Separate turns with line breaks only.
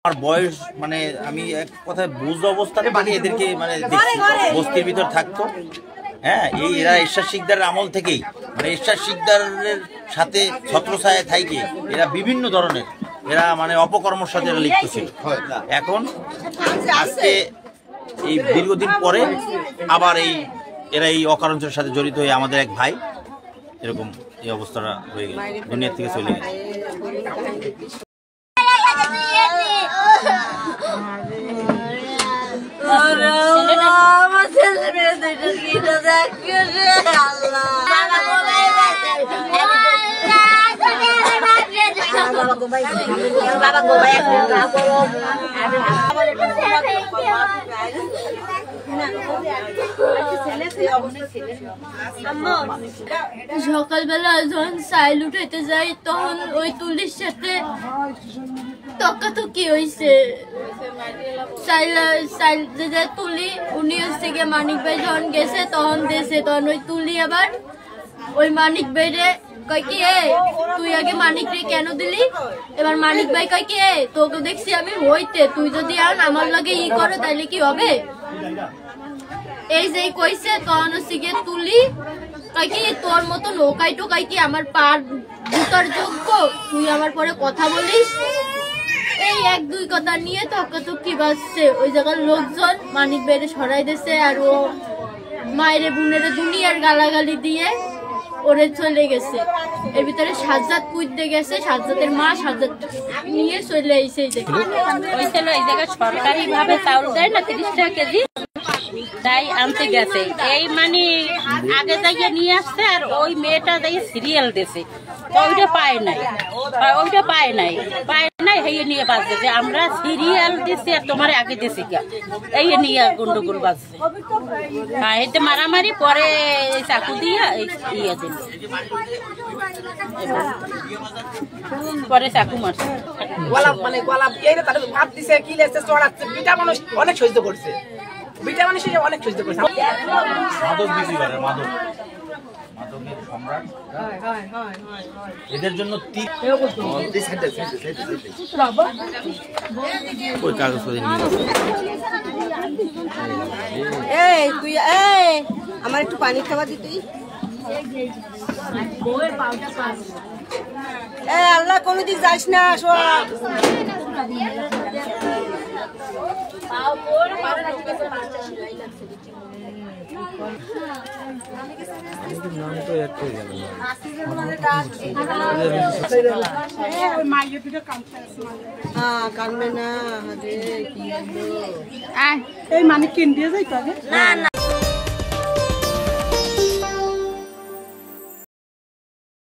আমার বয়স মানে আমি এক কথায় বুঝ অবস্থানে মানে এদেরকে মানে বস্তির ভিতর থাকতো। হ্যাঁ, এই এরা ঈশ্বর শিকদারের আমল থেকেই মানে ঈশ্বর শিকদারের সাথে ছত্রছায়া থাইকে এরা বিভিন্ন ধরনের এরা মানে অপকর্মের সাথে এরা লিপ্ত ছিল। এখন আজকে এই দীর্ঘদিন পরে আবার এরা এই অকারণের সাথে জড়িত হয়ে আমাদের এক ভাই এরকম এই অবস্থাটা হয়ে গেল, দুনিয়ার থেকে চলে গেছে।
সকালবেলা যখন সাইল উঠাইতে যাই তখন ওই তুলির সাথে তকাতকি হয়েছে। তুলি উনি হচ্ছে গিয়ে মানিক ভাই যখন গেছে তখন দেশে তখন ওই তুলি আবার ওই মানিক ভাইরে কয় কি তুই আগে মানিক রে কেন দিলি? এবার মানিক ভাই কয় কি তোকে দেখছি আমি হইতে, তুই যদি আমার লগে ই করো তাইলে কি হবে? এই যে কইছে তখন হচ্ছে গিয়ে তুলি কয় কি তোর মতো নৌকাই টোকাই কি আমার পার জুতার যোগ্য, তুই আমার পরে কথা বলিস? এই এক দুই কথা নিয়ে তকাতকি বাজছে। ওই জায়গার লোকজন মানিক বাইরে সরাই দিছে আর ও মায়েরে বোনেরে দুনিয়ার গালাগালি দিয়ে ওরে চলে গেছে। এর ভিতরে সাজ্জাদ কুইতে গেছে, সাজ্জাদের মা সাজ্জাদ নিয়ে চলে আইছে। এই
জায়গায় সরকারি ভাবে চাউল দেয় না 30 টাকা কেজি, তাই আনতে গেছে। এই মানে আগে যাইয়ে নিয়ে আসছে আর ওই মেয়েটা যাইয়ে সিরিয়াল দিয়েছে, ওইটা পায় নাই এই নিয়ে বাজছে যে আমরা সিরিয়াল দিচ্ছি আর তোমার আগে দিছি কে, এই নিয়ে গন্ডগোল বাজছে। হ্যাঁ, এতে মারামারি পরে চাকু দিয়ে ইয়ে দিল, পরে চাকু মারছে।
মানে গলা ভাত দিছে কি লেছে চড়াচ্ছে, বিটা মানুষ অনেক সহ্য করছে, বিটা মানুষ অনেক সহ্য করছে।
মাদক বিক্রি করে, মাদকের সম্রাট এদের জন্য কাগজ করে নিয়ে
তুই আমার একটু পানি খাবার দিতি। আল্লাহ কোনদিক যাস না,
এই মানে কিন দিয়ে যাইতো আগে?
না